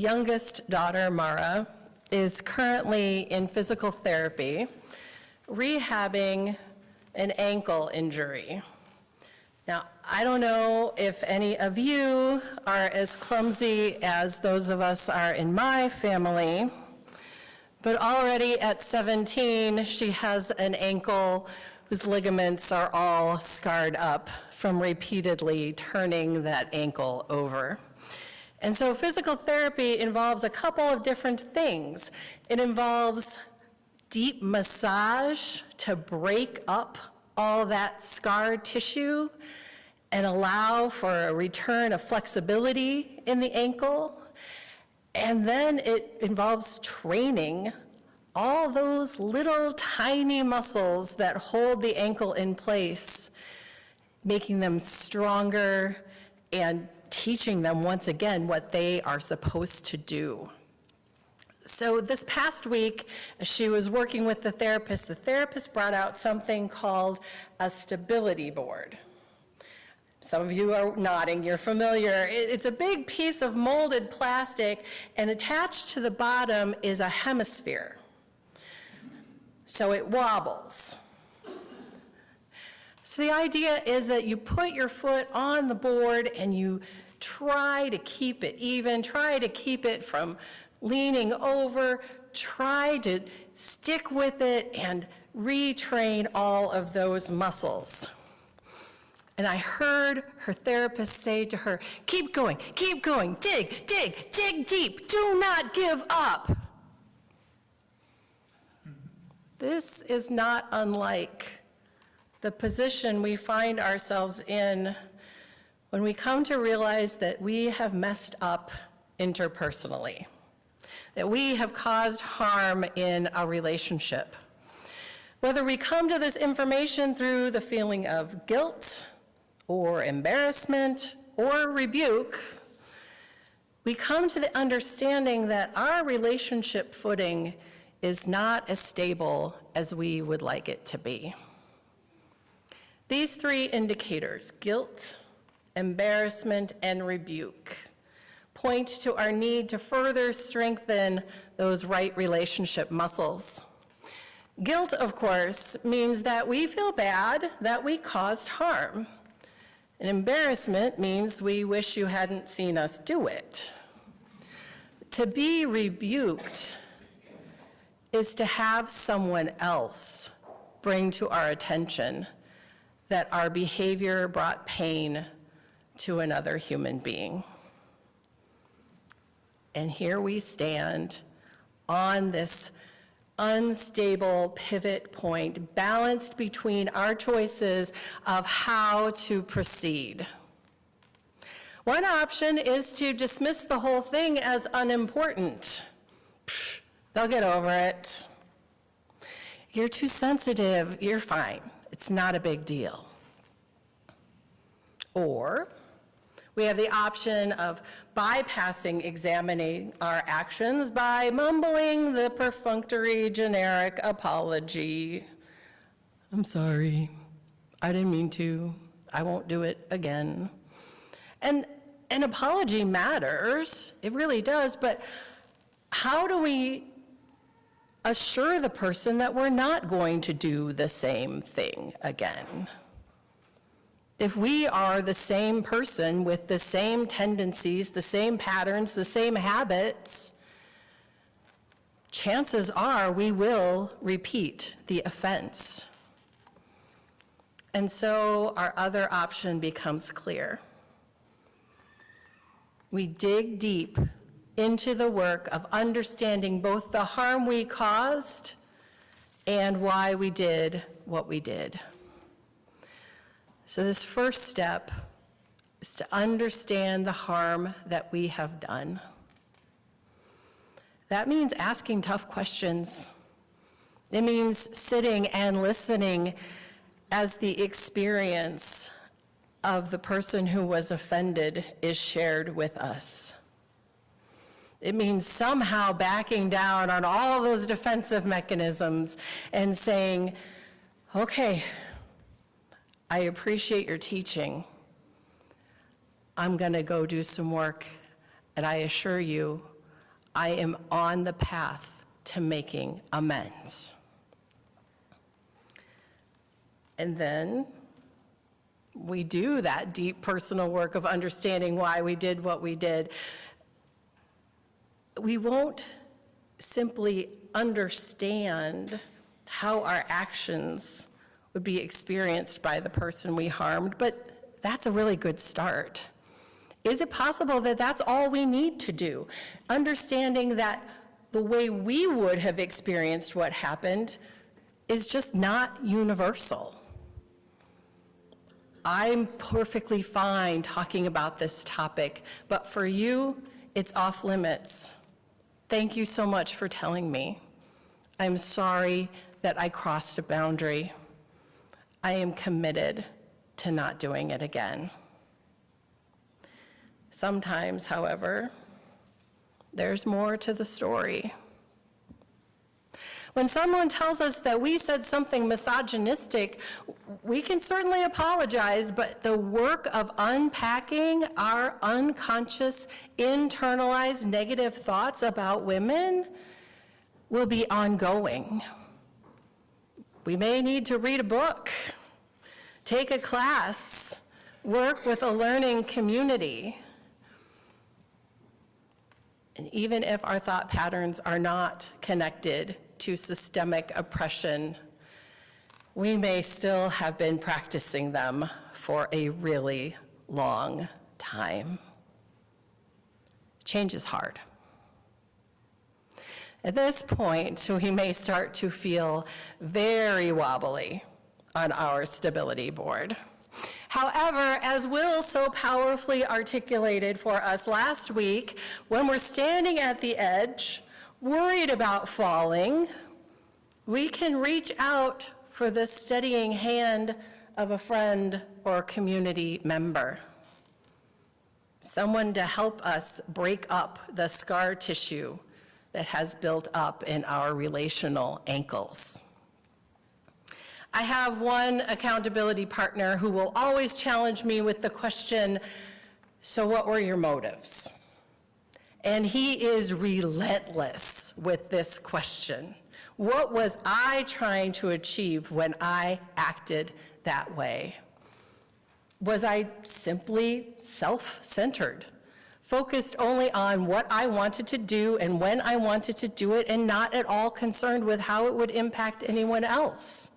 youngest daughter, Mara, is currently in physical therapy, rehabbing an ankle injury. Now, I don't know if any of you are as clumsy as those of us are in my family, but already at 17, she has an ankle whose ligaments are all scarred up from repeatedly turning that ankle over. And so physical therapy involves a couple of different things. It involves deep massage to break up all that scar tissue and allow for a return of flexibility in the ankle. And then it involves training all those little tiny muscles that hold the ankle in place, making them stronger and teaching them once again what they are supposed to do. So this past week, as she was working with the therapist brought out something called a stability board. Some of you are nodding, you're familiar. It's a big piece of molded plastic, and attached to the bottom is a hemisphere. So it wobbles. So the idea is that you put your foot on the board and you try to keep it even, try to keep it from leaning over, try to stick with it and retrain all of those muscles. And I heard her therapist say to her, keep going, dig, dig, dig deep, do not give up. This is not unlike the position we find ourselves in when we come to realize that we have messed up interpersonally, that we have caused harm in a relationship. Whether we come to this information through the feeling of guilt or embarrassment or rebuke, we come to the understanding that our relationship footing is not as stable as we would like it to be. These three indicators, guilt, embarrassment, and rebuke, point to our need to further strengthen those right relationship muscles. Guilt, of course, means that we feel bad that we caused harm. And embarrassment means we wish you hadn't seen us do it. To be rebuked is to have someone else bring to our attention that our behavior brought pain to another human being. And here we stand on this unstable pivot point, balanced between our choices of how to proceed. One option is to dismiss the whole thing as unimportant. Pfft, they'll get over it. You're too sensitive, you're fine. It's not a big deal. Or we have the option of bypassing examining our actions by mumbling the perfunctory generic apology. I'm sorry, I didn't mean to, I won't do it again. And an apology matters, it really does, but how do we assure the person that we're not going to do the same thing again? If we are the same person with the same tendencies, the same patterns, the same habits, chances are we will repeat the offense. And so our other option becomes clear. We dig deep into the work of understanding both the harm we caused and why we did what we did. So this first step is to understand the harm that we have done. That means asking tough questions. It means sitting and listening as the experience of the person who was offended is shared with us. It means somehow backing down on all those defensive mechanisms and saying, okay, I appreciate your teaching. I'm gonna go do some work, and I assure you, I am on the path to making amends. And then we do that deep personal work of understanding why we did what we did. We won't simply understand how our actions would be experienced by the person we harmed, but that's a really good start. Is it possible that that's all we need to do? Understanding that the way we would have experienced what happened is just not universal. I'm perfectly fine talking about this topic, but for you, it's off limits. Thank you so much for telling me. I'm sorry that I crossed a boundary. I am committed to not doing it again. Sometimes, however, there's more to the story. When someone tells us that we said something misogynistic, we can certainly apologize, but the work of unpacking our unconscious, internalized negative thoughts about women will be ongoing. We may need to read a book, take a class, work with a learning community. And even if our thought patterns are not connected to systemic oppression, we may still have been practicing them for a really long time. Change is hard. At this point, we may start to feel very wobbly on our stability board. However, as Will so powerfully articulated for us last week, when we're standing at the edge, worried about falling, we can reach out for the steadying hand of a friend or community member. Someone to help us break up the scar tissue that has built up in our relational ankles. I have one accountability partner who will always challenge me with the question, so what were your motives? And he is relentless with this question. What was I trying to achieve when I acted that way? Was I simply self-centered, focused only on what I wanted to do and when I wanted to do it, and not at all concerned with how it would impact anyone else?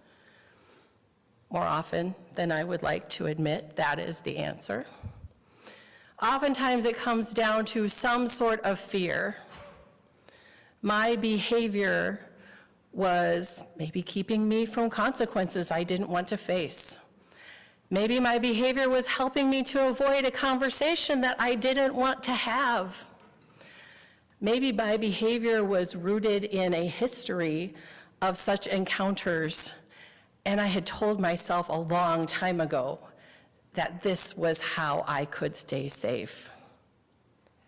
More often than I would like to admit, that is the answer. Oftentimes it comes down to some sort of fear. My behavior was maybe keeping me from consequences I didn't want to face. Maybe my behavior was helping me to avoid a conversation that I didn't want to have. Maybe my behavior was rooted in a history of such encounters, and I had told myself a long time ago that this was how I could stay safe.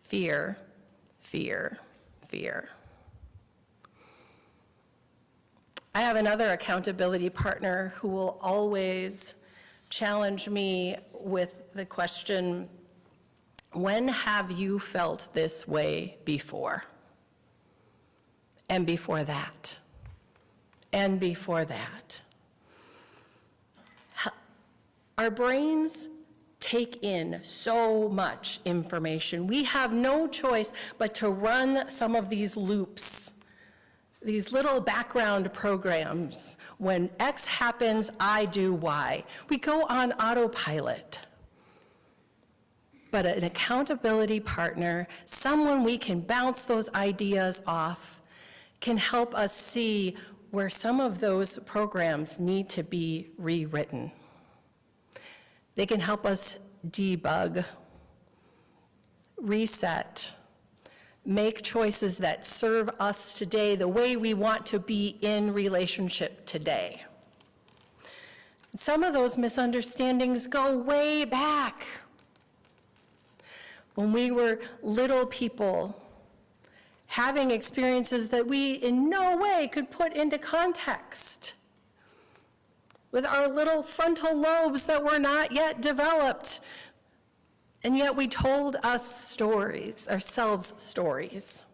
Fear, fear, fear. I have another accountability partner who will always challenge me with the question, when have you felt this way before? And before that? And before that? Our brains take in so much information. We have no choice but to run some of these loops, these little background programs. When X happens, I do Y. We go on autopilot. But an accountability partner, someone we can bounce those ideas off, can help us see where some of those programs need to be rewritten. They can help us debug, reset, make choices that serve us today the way we want to be in relationship today. Some of those misunderstandings go way back. When we were little people, having experiences that we in no way could put into context, with our little frontal lobes that were not yet developed. And yet we told ourselves stories.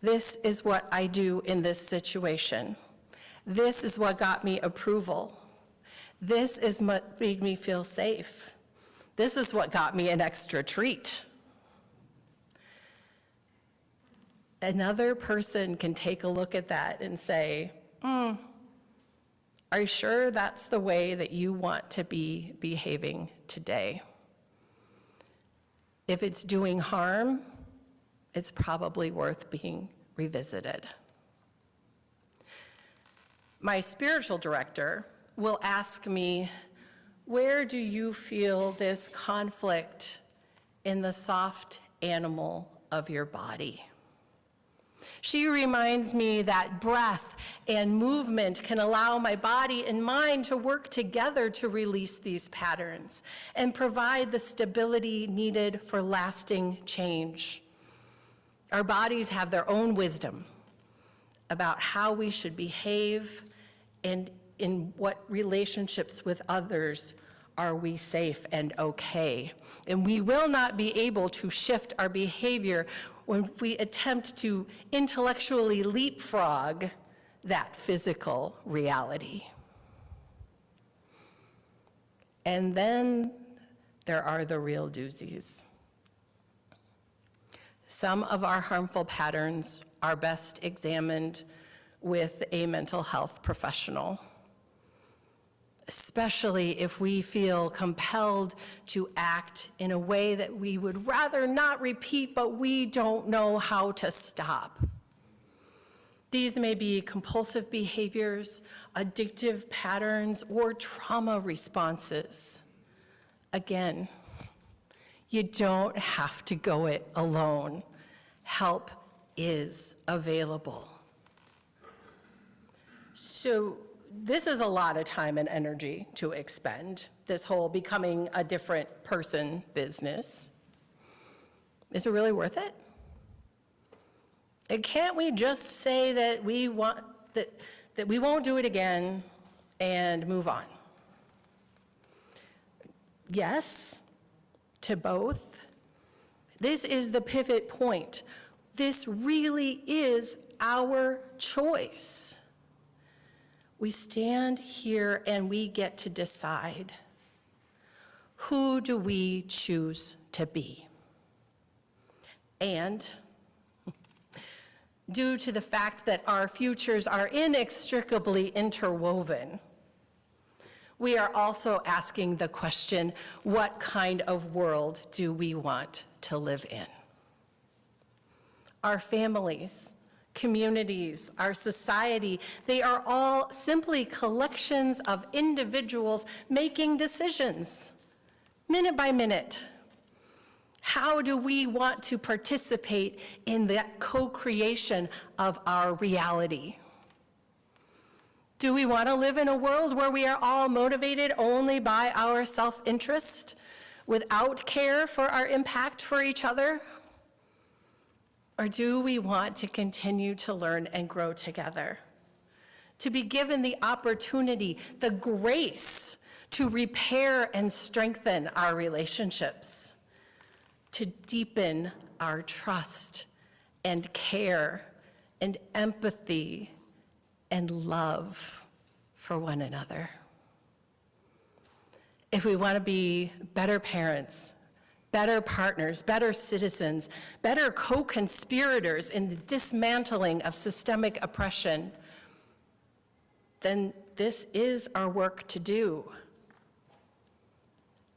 This is what I do in this situation. This is what got me approval. This is what made me feel safe. This is what got me an extra treat. Another person can take a look at that and say, are you sure that's the way that you want to be behaving today? If it's doing harm, it's probably worth being revisited. My spiritual director will ask me, where do you feel this conflict in the soft animal of your body? She reminds me that breath and movement can allow my body and mind to work together to release these patterns and provide the stability needed for lasting change. Our bodies have their own wisdom about how we should behave and in what relationships with others are we safe and okay. And we will not be able to shift our behavior when we attempt to intellectually leapfrog that physical reality. And then there are the real doozies. Some of our harmful patterns are best examined with a mental health professional, especially if we feel compelled to act in a way that we would rather not repeat, but we don't know how to stop. These may be compulsive behaviors, addictive patterns, or trauma responses. Again, you don't have to go it alone. Help is available. So this is a lot of time and energy to expend, this whole becoming a different person business. Is it really worth it? And can't we just say that we won't do it again and move on? Yes, to both. This is the pivot point. This really is our choice. We stand here and we get to decide, who do we choose to be? And due to the fact that our futures are inextricably interwoven, we are also asking the question, what kind of world do we want to live in? Our families, communities, our society, they are all simply collections of individuals making decisions, minute by minute. How do we want to participate in that co-creation of our reality? Do we want to live in a world where we are all motivated only by our self-interest, without care for our impact for each other? Or do we want to continue to learn and grow together? To be given the opportunity, the grace to repair and strengthen our relationships, to deepen our trust and care and empathy and love for one another. If we want to be better parents, better partners, better citizens, better co-conspirators in the dismantling of systemic oppression, then this is our work to do.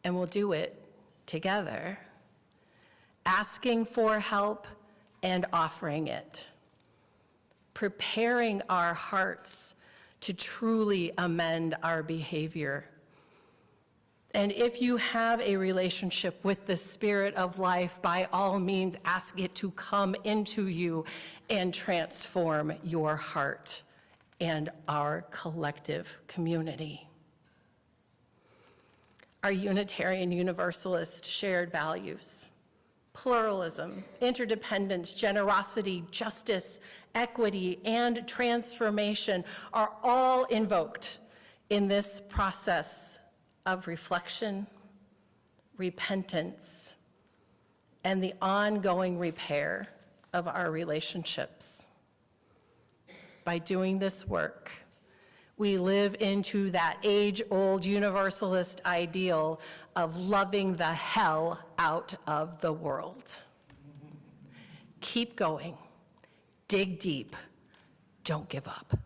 And we'll do it together, asking for help and offering it, preparing our hearts to truly amend our behavior. And if you have a relationship with the Spirit of life, by all means, ask it to come into you and transform your heart and our collective community. Our Unitarian Universalist shared values, pluralism, interdependence, generosity, justice, equity, and transformation are all invoked in this process of reflection, repentance, and the ongoing repair of our relationships. By doing this work, we live into that age-old universalist ideal of loving the hell out of the world. Keep going, dig deep, don't give up.